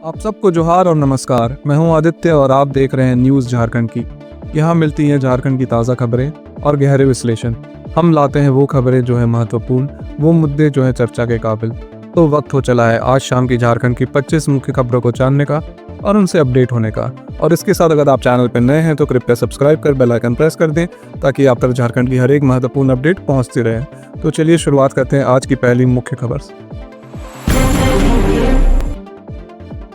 आप सबको जोहार और नमस्कार। मैं हूं आदित्य और आप देख रहे हैं न्यूज़ झारखंड की। यहाँ मिलती हैं झारखंड की ताज़ा खबरें और गहरे विश्लेषण। हम लाते हैं वो खबरें जो है महत्वपूर्ण, वो मुद्दे जो है चर्चा के काबिल। तो वक्त हो चला है आज शाम की झारखंड की 25 मुख्य खबरों को जानने का और उनसे अपडेट होने का। और इसके साथ अगर आप चैनल पर नए हैं तो कृपया सब्सक्राइब कर बेल आइकन प्रेस कर दें ताकि आप तक झारखंड की हर एक महत्वपूर्ण अपडेट पहुँचती रहे। तो चलिए शुरुआत करते हैं आज की पहली मुख्य खबर से।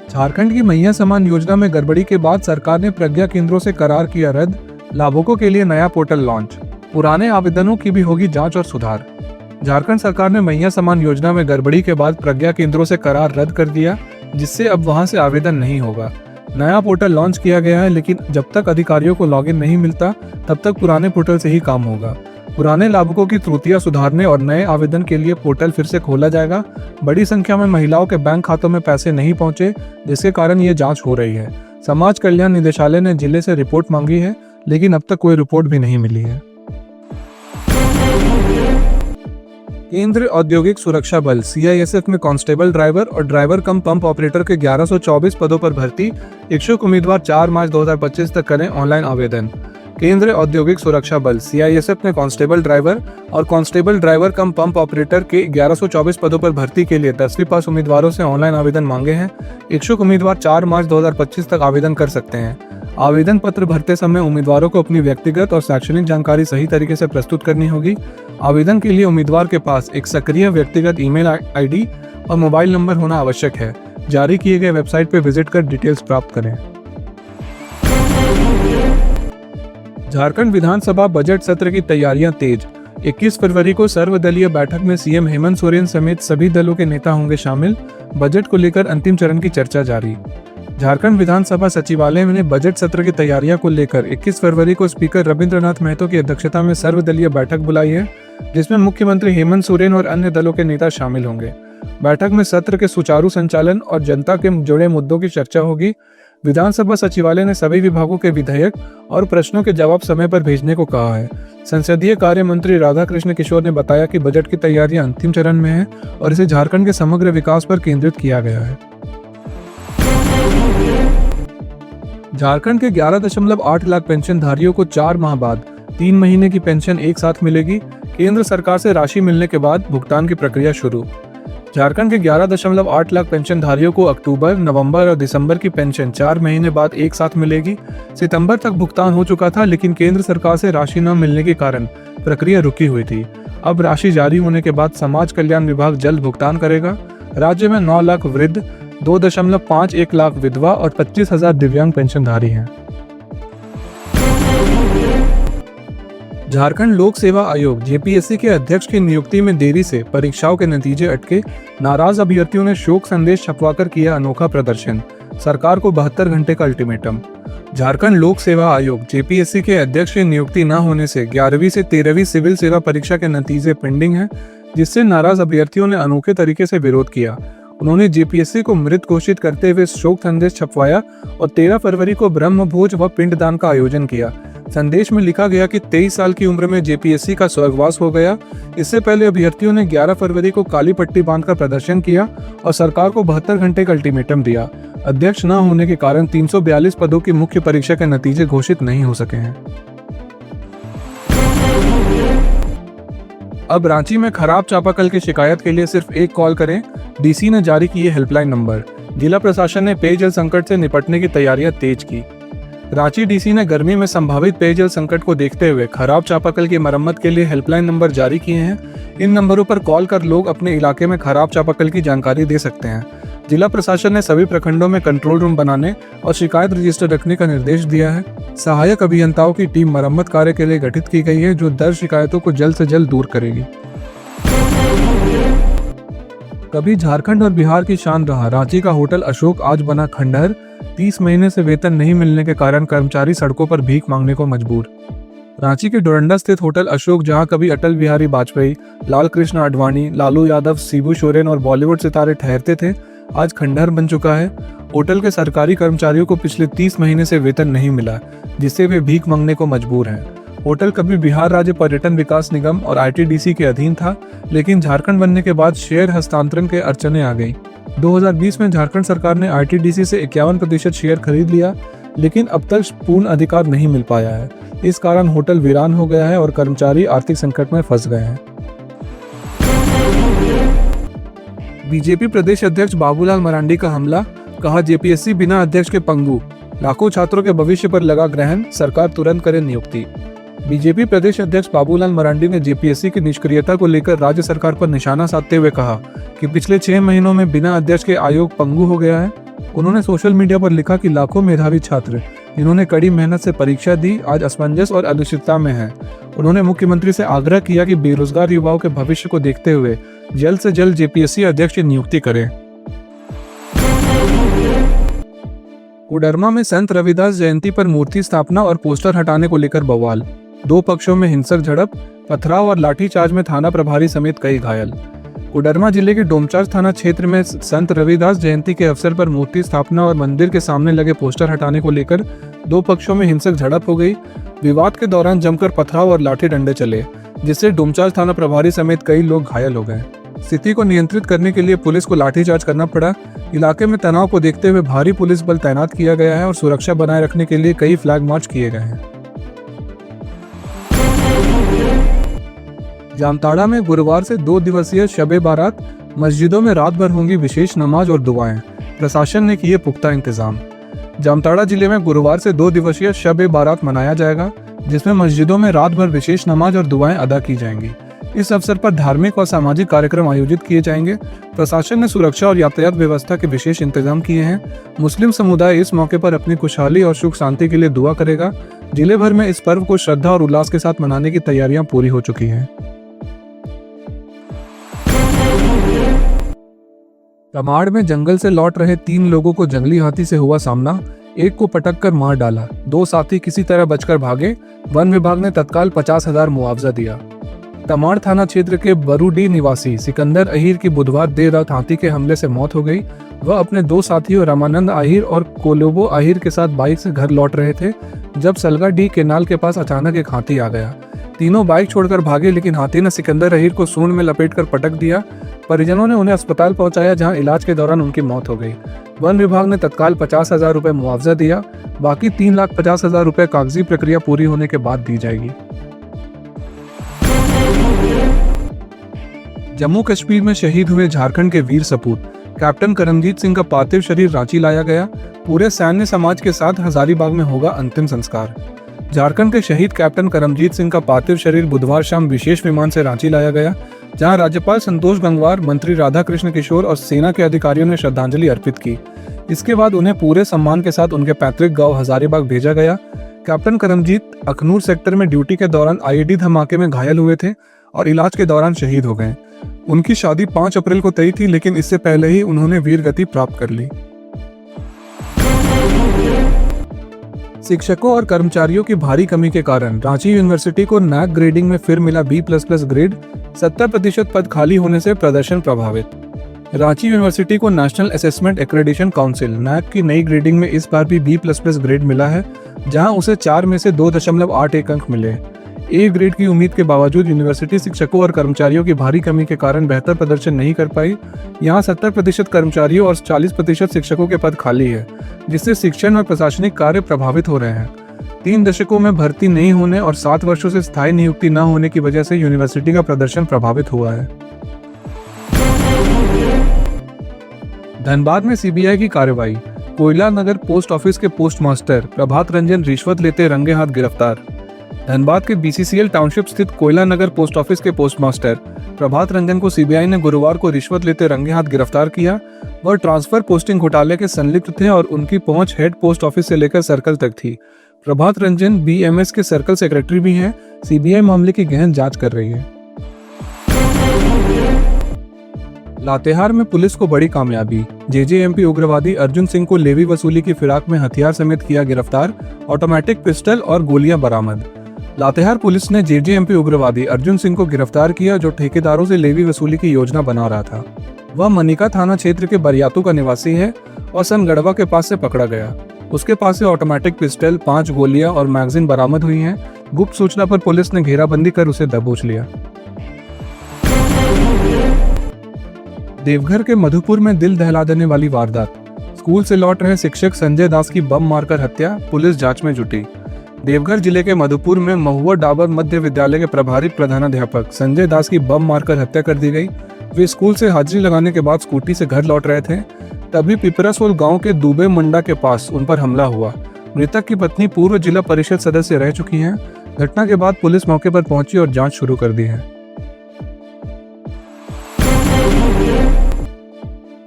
झारखंड की मैया समान योजना में गड़बड़ी के बाद सरकार ने प्रज्ञा केंद्रों से करार किया रद्द। लाभुकों के लिए नया पोर्टल लॉन्च। पुराने आवेदनों की भी होगी जांच और सुधार। झारखंड सरकार ने मैया समान योजना में गड़बड़ी के बाद प्रज्ञा केंद्रों से करार रद्द कर दिया, जिससे अब वहां से आवेदन नहीं होगा। नया पोर्टल लॉन्च किया गया है, लेकिन जब तक अधिकारियों को लॉगिन नहीं मिलता तब तक पुराने पोर्टल से ही काम होगा। पुराने लाभुकों की त्रुटियां सुधारने और नए आवेदन के लिए पोर्टल फिर से खोला जाएगा। बड़ी संख्या में महिलाओं के बैंक खातों में पैसे नहीं पहुंचे, जिसके कारण ये जांच हो रही है। समाज कल्याण निदेशालय ने जिले से रिपोर्ट मांगी है, लेकिन अब तक कोई रिपोर्ट भी नहीं मिली है। केंद्रीय औद्योगिक सुरक्षा बल CISF में कांस्टेबल ड्राइवर और ड्राइवर कम पंप ऑपरेटर के 1124 पदों पर भर्ती। इच्छुक उम्मीदवार 4 मार्च 2025 तक करें ऑनलाइन आवेदन। केंद्रीय औद्योगिक सुरक्षा बल CISF ने कांस्टेबल ड्राइवर और कांस्टेबल ड्राइवर कम पंप ऑपरेटर के 1124 पदों पर भर्ती के लिए 10वीं पास उम्मीदवारों से ऑनलाइन आवेदन मांगे हैं। इच्छुक उम्मीदवार 4 मार्च 2025 तक आवेदन कर सकते हैं। आवेदन पत्र भरते समय उम्मीदवारों को अपनी व्यक्तिगत और शैक्षणिक जानकारी सही तरीके से प्रस्तुत करनी होगी। आवेदन के लिए उम्मीदवार के पास एक सक्रिय व्यक्तिगत ईमेल ID और मोबाइल नंबर होना आवश्यक है। जारी किए गए वेबसाइट पर विजिट कर डिटेल्स प्राप्त करें। झारखंड विधानसभा बजट सत्र की तैयारियां तेज। 21 फरवरी को सर्वदलीय बैठक में सीएम हेमंत सोरेन समेत सभी दलों के नेता होंगे शामिल। बजट को लेकर अंतिम चरण की चर्चा जारी। झारखंड विधानसभा सचिवालय ने बजट सत्र की तैयारियों को लेकर 21 फरवरी को स्पीकर रविंद्रनाथ महतो की अध्यक्षता में सर्वदलीय बैठक बुलाई है, जिसमें मुख्यमंत्री हेमंत सोरेन और अन्य दलों के नेता शामिल होंगे। बैठक में सत्र के सुचारू संचालन और जनता के जुड़े मुद्दों की चर्चा होगी। विधानसभा सचिवालय ने सभी विभागों के विधेयक और प्रश्नों के जवाब समय पर भेजने को कहा है। संसदीय कार्य मंत्री राधाकृष्ण किशोर ने बताया कि बजट की तैयारियां अंतिम चरण में है और इसे झारखंड के समग्र विकास पर केंद्रित किया गया है। झारखंड के 11.8 लाख पेंशनधारियों को 4 माह बाद 3 महीने की पेंशन एक साथ मिलेगी। केंद्र सरकार से राशि मिलने के बाद भुगतान की प्रक्रिया शुरू। झारखंड के 11.8 लाख पेंशनधारियों को अक्टूबर, नवंबर और दिसंबर की पेंशन 4 महीने बाद एक साथ मिलेगी। सितंबर तक भुगतान हो चुका था, लेकिन केंद्र सरकार से राशि न मिलने के कारण प्रक्रिया रुकी हुई थी। अब राशि जारी होने के बाद समाज कल्याण विभाग जल्द भुगतान करेगा। राज्य में 9 लाख वृद्ध, 2.51 लाख विधवा और 25,000 दिव्यांग पेंशनधारी हैं। झारखंड लोक सेवा आयोग JPSC के अध्यक्ष की नियुक्ति में देरी से परीक्षाओं के नतीजे अटके। नाराज अभ्यर्थियों ने शोक संदेश छपवाकर किया अनोखा प्रदर्शन। सरकार को 72 घंटे का अल्टीमेटम। झारखंड लोक सेवा आयोग JPSC के अध्यक्ष की नियुक्ति न होने से 11वीं से 13वीं सिविल सेवा परीक्षा के नतीजे पेंडिंग हैं, जिससे नाराज अभ्यर्थियों ने अनोखे तरीके से विरोध किया। उन्होंने JPSC को मृत घोषित करते हुए शोक संदेश छपवाया और 13 फरवरी को ब्रह्म भोज व पिंडदान का आयोजन किया। संदेश में लिखा गया कि 23 साल की उम्र में JPSC का स्वर्गवास हो गया। इससे पहले अभ्यर्थियों ने 11 फरवरी को काली पट्टी बांधकर प्रदर्शन किया और सरकार को 72 घंटे का अल्टीमेटम दिया। अध्यक्ष न होने के कारण 342 पदों की मुख्य परीक्षा के नतीजे घोषित नहीं हो सके हैं। अब रांची में खराब चापाकल की शिकायत के लिए सिर्फ एक कॉल करें। DC ने जारी किए हेल्पलाइन नंबर। जिला प्रशासन ने पेयजल संकट से निपटने की तैयारियां तेज की। रांची DC ने गर्मी में संभावित पेयजल संकट को देखते हुए खराब चापाकल की मरम्मत के लिए हेल्पलाइन नंबर जारी किए हैं। इन नंबरों पर कॉल कर लोग अपने इलाके में खराब चापाकल की जानकारी दे सकते हैं। जिला प्रशासन ने सभी प्रखंडों में कंट्रोल रूम बनाने और शिकायत रजिस्टर रखने का निर्देश दिया है। सहायक अभियंताओं की टीम मरम्मत कार्य के लिए गठित की गई है, जो दर्ज शिकायतों को जल्द से जल्द दूर करेगी। कभी झारखंड और बिहार की शान रहा रांची का होटल अशोक आज बना खंडहर। 30 महीने से वेतन नहीं मिलने के कारण कर्मचारी सड़कों पर भीख मांगने को मजबूर। रांची के डोरंडा स्थित होटल अशोक, जहां कभी अटल बिहारी वाजपेयी, लाल कृष्ण आडवाणी, लालू यादव, शिबू सोरेन और बॉलीवुड सितारे ठहरते थे, आज खंडहर बन चुका है। होटल के सरकारी कर्मचारियों को पिछले 30 महीने से वेतन नहीं मिला, जिससे वे भीख मांगने को मजबूर हैं। होटल कभी बिहार राज्य पर्यटन विकास निगम और ITDC के अधीन था, लेकिन झारखंड बनने के बाद शेयर हस्तांतरण के अड़चने आ गई। 2020 में झारखंड सरकार ने आरटीडीसी से 51% शेयर खरीद लिया, लेकिन अब तक पूर्ण अधिकार नहीं मिल पाया है। इस कारण होटल वीरान हो गया है और कर्मचारी आर्थिक संकट में फंस गए हैं। बीजेपी प्रदेश अध्यक्ष बाबूलाल मरांडी का हमला, कहा जेपीएससी बिना अध्यक्ष के पंगु, लाखों छात्रों के भविष्य पर लगा ग्रहण, सरकार तुरंत करे नियुक्ति। बीजेपी प्रदेश अध्यक्ष बाबूलाल मरांडी ने जेपीएससी की निष्क्रियता को लेकर राज्य सरकार पर निशाना साधते हुए कहा कि पिछले 6 महीनों में बिना अध्यक्ष के आयोग पंगु हो गया है। उन्होंने सोशल मीडिया पर लिखा कि लाखों मेधावी छात्र जिन्होंने कड़ी मेहनत से परीक्षा दी आज असमंजस और अनिश्चितता में हैं। उन्होंने मुख्यमंत्री से आग्रह किया कि बेरोजगार युवाओं के भविष्य को देखते हुए जल्द से जल्द जेपीएससी अध्यक्ष की नियुक्ति करें। कोडरमा में संत रविदास जयंती पर मूर्ति स्थापना और पोस्टर हटाने को लेकर बवाल, 2 पक्षों में हिंसक झड़प, पथराव और लाठीचार्ज में थाना प्रभारी समेत कई घायल। कोडरमा जिले के डोमचांच थाना क्षेत्र में संत रविदास जयंती के अवसर पर मूर्ति स्थापना और मंदिर के सामने लगे पोस्टर हटाने को लेकर 2 पक्षों में हिंसक झड़प हो गई। विवाद के दौरान जमकर पथराव और लाठी डंडे चले, जिससे डोमचांच थाना प्रभारी समेत कई लोग घायल हो गए। स्थिति को नियंत्रित करने के लिए पुलिस को लाठीचार्ज करना पड़ा। इलाके में तनाव को देखते हुए भारी पुलिस बल तैनात किया गया है और सुरक्षा बनाए रखने के लिए कई फ्लैग मार्च किए गए हैं। जामताड़ा में गुरुवार से 2 दिवसीय शबे बारात, मस्जिदों में रात भर होंगी विशेष नमाज और दुआएं, प्रशासन ने किए पुख्ता इंतजाम। जामताड़ा जिले में गुरुवार से 2 दिवसीय शबे बारात मनाया जाएगा, जिसमें मस्जिदों में रात भर विशेष नमाज और दुआएं अदा की जाएंगी। इस अवसर पर धार्मिक और सामाजिक कार्यक्रम आयोजित किए जाएंगे। प्रशासन ने सुरक्षा और यातायात व्यवस्था के विशेष इंतजाम किए हैं। मुस्लिम समुदाय इस मौके पर अपनी खुशहाली और सुख शांति के लिए दुआ करेगा। जिले भर में इस पर्व को श्रद्धा और उल्लास के साथ मनाने की तैयारियां पूरी हो चुकी हैं। तमाड़ में जंगल से लौट रहे 3 लोगों को जंगली हाथी से हुआ सामना, एक को पटक कर मार डाला, 2 साथी किसी तरह बचकर भागे। वन विभाग ने तत्काल 50,000 मुआवजा दिया। तमाड़ थाना क्षेत्र के बरूडी निवासी सिकंदर अहीर की बुधवार देर रात हाथी के हमले से मौत हो गई। वह अपने 2 साथियों रामानंद अहीर और कोलोबो अहीर के साथ बाइक से घर लौट रहे थे, जब सलगाडी केनाल के पास अचानक एक हाथी आ गया। तीनों बाइक छोड़कर भागे, लेकिन हाथी ने सिकंदर अहीर को सूंड में लपेटकर पटक दिया। परिजनों ने उन्हें अस्पताल पहुंचाया, जहां इलाज के दौरान उनकी मौत हो गई। वन विभाग ने तत्काल 50,000 रुपए मुआवजा दिया। बाकी 3,50,000 रुपए कागजी प्रक्रिया पूरी होने के बाद दी जाएगी। जम्मू कश्मीर में शहीद हुए झारखंड के वीर सपूत कैप्टन करमजीत सिंह का पार्थिव शरीर रांची लाया गया। पूरे सैन्य समाज के साथ हजारीबाग में होगा अंतिम संस्कार। झारखंड के शहीद कैप्टन करमजीत सिंह का पार्थिव शरीर बुधवार शाम विशेष विमान से रांची लाया गया, जहां राज्यपाल संतोष गंगवार, मंत्री राधाकृष्ण किशोर और सेना के अधिकारियों ने श्रद्धांजलि अर्पित की। इसके बाद उन्हें पूरे सम्मान के साथ उनके पैतृक गांव हजारीबाग भेजा गया। कैप्टन करमजीत अखनूर सेक्टर में ड्यूटी के दौरान आईईडी धमाके में घायल हुए थे और इलाज के दौरान शहीद हो गए। उनकी शादी 5 अप्रैल को तय थी, लेकिन इससे पहले ही उन्होंने वीर गति प्राप्त कर ली। शिक्षकों और कर्मचारियों की भारी कमी के कारण रांची यूनिवर्सिटी को नैक ग्रेडिंग में फिर मिला B++ ग्रेड, 70% पद खाली होने से प्रदर्शन प्रभावित। रांची यूनिवर्सिटी को national assessment accreditation council NAAC की नई ग्रेडिंग में इस बार भी B++ ग्रेड मिला है, जहां उसे 4 में से 2.81 अंक मिले। ए ग्रेड की उम्मीद के बावजूद यूनिवर्सिटी शिक्षकों और कर्मचारियों की भारी कमी के कारण बेहतर प्रदर्शन नहीं कर पाई। यहाँ 70% कर्मचारियों और 40% शिक्षकों के पद खाली है, जिससे शिक्षण और प्रशासनिक कार्य प्रभावित हो रहे हैं। 3 दशकों में भर्ती नहीं होने और 7 वर्षों से स्थायी नियुक्ति न होने की वजह से यूनिवर्सिटी का प्रदर्शन प्रभावित हुआ है। धनबाद में सीबीआई की कार्रवाई, कोयला नगर पोस्ट ऑफिस के पोस्टमास्टर प्रभात रंजन रिश्वत लेते रंगे हाथ गिरफ्तार। धनबाद के बीसीसीएल टाउनशिप स्थित कोयला नगर पोस्ट ऑफिस के पोस्टमास्टर प्रभात रंजन को सीबीआई ने गुरुवार को रिश्वत लेते रंगे हाथ गिरफ्तार किया। वह ट्रांसफर पोस्टिंग घोटाले के संलिप्त थे और उनकी पहुंच हेड पोस्ट ऑफिस से लेकर सर्कल तक थी। प्रभात रंजन बीएमएस के सर्कल सेक्रेटरी भी हैं। सीबीआई मामले की गहन जांच कर रही है। लातेहार में पुलिस को बड़ी कामयाबी, जेजेएमपी उग्रवादी अर्जुन सिंह को लेवी वसूली की फिराक में हथियार समेत किया गिरफ्तार, ऑटोमेटिक पिस्टल और गोलियां बरामद। लातेहार पुलिस ने जेजेएमपी उग्रवादी अर्जुन सिंह को गिरफ्तार किया, जो ठेकेदारों से लेवी वसूली की योजना बना रहा था। वह मनिका थाना क्षेत्र के बरियातू का निवासी है और सनगढ़वा के पास से पकड़ा गया। उसके पास से ऑटोमेटिक पिस्टल, 5 गोलियां और मैगजीन बरामद हुई हैं। गुप्त सूचना पर पुलिस ने घेराबंदी कर उसे दबोच लिया। देवघर के मधुपुर में दिल दहला देने वाली वारदात। स्कूल से लौट रहे शिक्षक संजय दास की बम मारकर हत्या, पुलिस जांच में जुटी। देवघर जिले के मधुपुर में महुआ डाबर मध्य विद्यालय के प्रभारी प्रधानाध्यापक संजय दास की बम मारकर हत्या कर दी गई। वे स्कूल से हाजिरी लगाने के बाद स्कूटी से घर लौट रहे थे, तभी पिपरासोल गांव के दुबे मंडा के पास उन पर हमला हुआ। मृतक की पत्नी पूर्व जिला परिषद सदस्य रह चुकी हैं। घटना के बाद पुलिस मौके पर पहुंची और जांच शुरू कर दी है।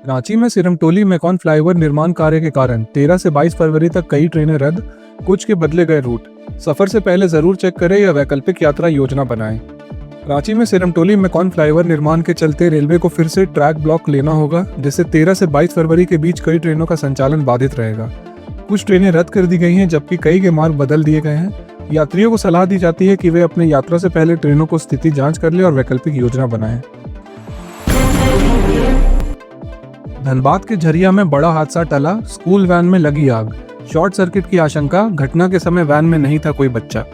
रांची में सिरमटोली मेकॉन फ्लाईओवर निर्माण कार्य के कारण 13 से 22 फरवरी तक कई ट्रेनें रद्द, कुछ के बदले गए रूट। सफर से पहले जरूर चेक करें या वैकल्पिक यात्रा योजना बनाएं। रांची में सिरमटोली मेकॉन फ्लाईओवर निर्माण के चलते रेलवे को फिर से ट्रैक ब्लॉक लेना होगा, जिससे 13 से 22 फरवरी के बीच कई ट्रेनों का संचालन बाधित रहेगा। कुछ ट्रेनें रद्द कर दी गई हैं, जबकि कई के मार्ग बदल दिए गए हैं। यात्रियों को सलाह दी जाती है कि वे अपने यात्रा से पहले ट्रेनों को स्थिति जांच कर लें और वैकल्पिक योजना बनाएं। धनबाद के झरिया में बड़ा हादसा टला, स्कूल वैन में लगी आग, शॉर्ट सर्किट की आशंका। घटना के समय वैन में नहीं था कोई बच्चा।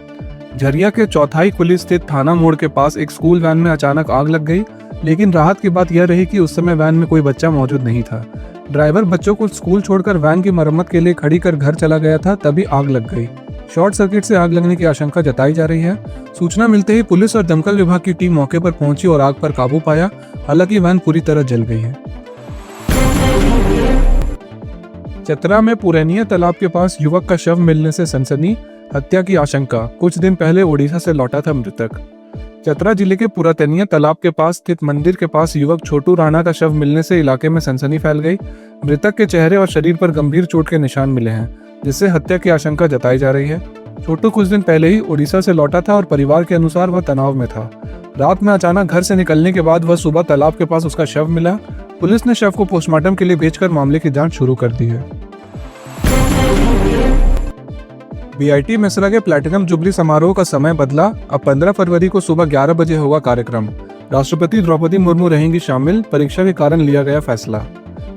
झरिया के चौथाई कुली स्थित थाना मोड़ के पास एक स्कूल वैन में अचानक आग लग गई, लेकिन राहत की बात यह रही कि उस समय वैन में कोई बच्चा मौजूद नहीं था। ड्राइवर बच्चों को स्कूल छोड़कर वैन की मरम्मत के लिए खड़ी कर घर चला गया था, तभी आग लग गई। शॉर्ट सर्किट से आग लगने की आशंका जताई जा रही है। सूचना मिलते ही पुलिस और दमकल विभाग की टीम मौके पर पहुंची और आग पर काबू पाया। हालांकि वैन पूरी तरह जल गई है। चतरा में पुरैनिया तालाब के पास युवक का शव मिलने से सनसनी, हत्या की आशंका। कुछ दिन पहले ओडिशा से लौटा था मृतक। चतरा जिले के पुरैनिया तालाब के पास स्थित मंदिर के पास युवक छोटू राणा का शव मिलने से इलाके में सनसनी फैल गई। मृतक के चेहरे और शरीर पर गंभीर चोट के निशान मिले हैं, जिससे हत्या की आशंका जताई जा रही है। छोटू कुछ दिन पहले ही ओडिशा से लौटा था और परिवार के अनुसार वह तनाव में था। रात में अचानक घर से निकलने के बाद वह सुबह तालाब के पास उसका शव मिला। पुलिस ने शव को पोस्टमार्टम के लिए भेजकर मामले की जांच शुरू कर दी है। बीआईटी मेसरा के प्लैटिनम जुबली समारोह का समय बदला। अब 15 फरवरी को सुबह 11 बजे होगा कार्यक्रम। राष्ट्रपति द्रौपदी मुर्मू रहेंगी शामिल, परीक्षा के कारण लिया गया फैसला।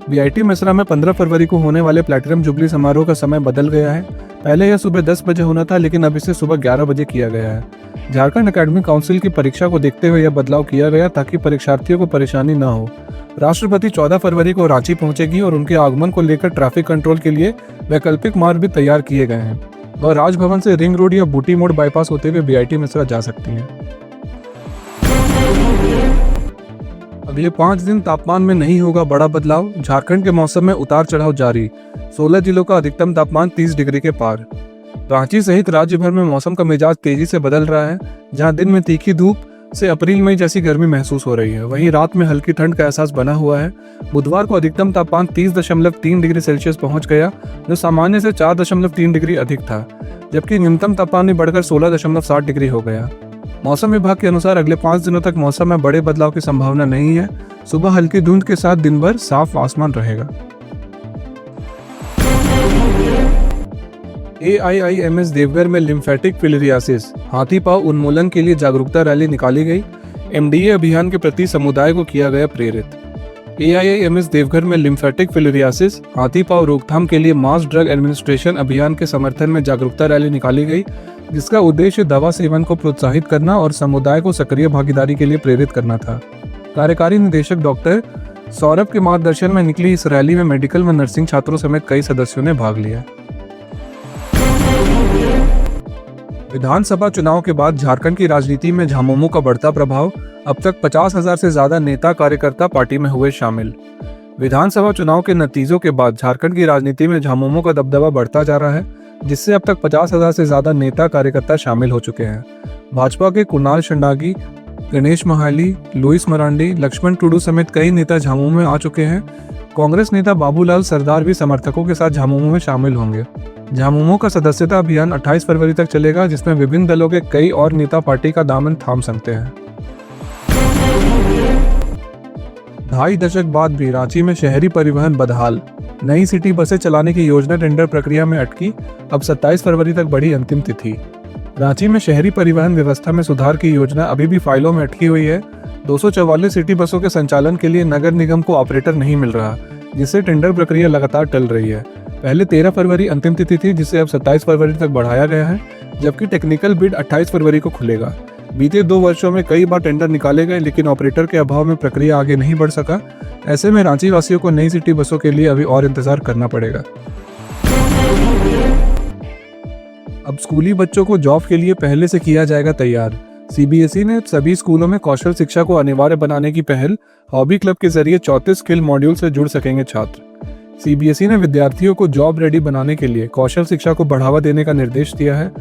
बीआईटी मेसरा में 15 फरवरी को होने वाले प्लैटिनम जुबली समारोह का समय बदल गया है। पहले यह सुबह 10 बजे होना था, लेकिन अब इसे सुबह 11 बजे किया गया है। झारखंड एकेडमिक काउंसिल की परीक्षा को देखते हुए यह बदलाव किया गया, ताकि परीक्षार्थियों को परेशानी न हो। राष्ट्रपति 14 फरवरी को रांची पहुंचेगी और उनके आगमन को लेकर ट्रैफिक कंट्रोल के लिए वैकल्पिक मार्ग भी तैयार किए गए हैं। वह राजभवन से रिंग रोड या बूटी मोड़ बाईपास होते हुए बीआईटी मेसरा जा सकती हैं। अगले 5 दिन तापमान में नहीं होगा बड़ा बदलाव। झारखंड के मौसम में उतार चढ़ाव जारी। 16 जिलों का अधिकतम तापमान 30 डिग्री के पार। रांची सहित राज्य भर में मौसम का मिजाज तेजी से बदल रहा है। जहां दिन में तीखी धूप से अप्रैल मई जैसी गर्मी महसूस हो रही है, वहीं रात में हल्की ठंड का एहसास बना हुआ है। बुधवार को अधिकतम तापमान 30.3 डिग्री सेल्सियस पहुंच गया, जो सामान्य से 4.3 डिग्री अधिक था, जबकि न्यूनतम तापमान भी बढ़कर 16.7 डिग्री हो गया। मौसम विभाग के अनुसार अगले 5 दिनों तक मौसम में बड़े बदलाव की संभावना नहीं है। सुबह हल्की धुंध के साथ दिन भर साफ आसमान रहेगा। AIIMS देवघर में लिम्फेटिक फिलिरियासिस हाथी पांव उन्मूलन के लिए जागरूकता रैली निकाली गई। MDA अभियान के प्रति समुदाय को किया गया प्रेरित। AIIMS देवघर में लिम्फेटिक फिलिरियासिस हाथी पांव रोकथाम के लिए मास ड्रग एडमिनिस्ट्रेशन अभियान के समर्थन में जागरूकता रैली निकाली गई, जिसका उद्देश्य दवा सेवन को प्रोत्साहित करना और समुदाय को सक्रिय भागीदारी के लिए प्रेरित करना था। कार्यकारी निदेशक डॉक्टर सौरभ के मार्गदर्शन में निकली इस रैली में मेडिकल व नर्सिंग छात्रों समेत कई सदस्यों ने भाग लिया। विधानसभा चुनाव के बाद झारखंड की राजनीति में झामुमो का बढ़ता प्रभाव। अब तक 50,000 से ज्यादा नेता कार्यकर्ता पार्टी में हुए शामिल। विधानसभा चुनाव के नतीजों के बाद झारखंड की राजनीति में झामुमो का दबदबा बढ़ता जा रहा है, जिससे अब तक 50,000 से ज्यादा नेता कार्यकर्ता शामिल हो चुके हैं। भाजपा के कुणाल शंडागी, गणेश महाली, लुइस मरांडी, लक्ष्मण टुडू समेत कई नेता झामुमो में आ चुके हैं। कांग्रेस नेता बाबूलाल सरदार भी समर्थकों के साथ झामुमो में शामिल होंगे। झामुमो का सदस्यता अभियान 28 फरवरी तक चलेगा, जिसमें विभिन्न दलों के कई और नेता पार्टी का दामन थाम सकते हैं। 2.5 दशक बाद भी रांची में शहरी परिवहन बदहाल। नई सिटी बसें चलाने की योजना टेंडर प्रक्रिया में अटकी। अब 27 फरवरी तक बढ़ी अंतिम तिथि। रांची में शहरी परिवहन व्यवस्था में सुधार की योजना अभी भी फाइलों में अटकी हुई है। 244 सिटी बसों के संचालन के लिए नगर निगम को ऑपरेटर नहीं मिल रहा, जिससे टेंडर प्रक्रिया लगातार टल रही है। पहले 13 फरवरी अंतिम तिथि थी, जिसे अब 27 फरवरी तक बढ़ाया गया है, जबकि टेक्निकल बिड 28 फरवरी को खुलेगा। बीते 2 वर्षों में कई बार टेंडर निकाले गए, लेकिन ऑपरेटर के अभाव में प्रक्रिया आगे नहीं बढ़ सका। ऐसे में रांची वासियों को नई सिटी बसों के लिए अभी और इंतजार करना पड़ेगा। अब स्कूली बच्चों को जॉब के लिए पहले से किया जाएगा तैयार। सीबीएसई ने सभी स्कूलों में कौशल शिक्षा को अनिवार्य बनाने की पहल। हॉबी क्लब के जरिए 34 स्किल मॉड्यूल से जुड़ सकेंगे छात्र। सीबीएसई ने विद्यार्थियों को जॉब रेडी बनाने के लिए कौशल शिक्षा को बढ़ावा देने का निर्देश दिया है।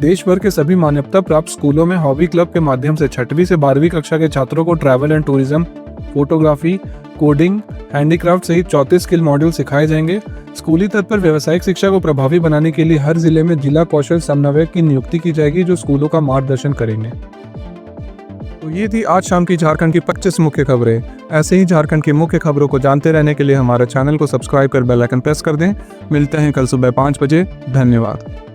देश भर के सभी मान्यता प्राप्त स्कूलों में हॉबी क्लब के माध्यम से 6वीं से 12वीं कक्षा के छात्रों को travel and tourism, photography, coding, handicraft सहित 34 स्किल मॉड्यूल सिखाए जाएंगे। स्कूली स्तर पर व्यावसायिक शिक्षा को प्रभावी बनाने के लिए हर जिले में जिला कौशल समन्वयक की नियुक्ति की जाएगी, जो स्कूलों का मार्गदर्शन करेंगे। तो ये थी आज शाम की झारखंड की 25 मुख्य खबरें। ऐसे ही झारखंड की मुख्य खबरों को जानते रहने के लिए हमारे चैनल को सब्सक्राइब कर बेल आइकन प्रेस कर दें। मिलते हैं कल सुबह 5 बजे। धन्यवाद।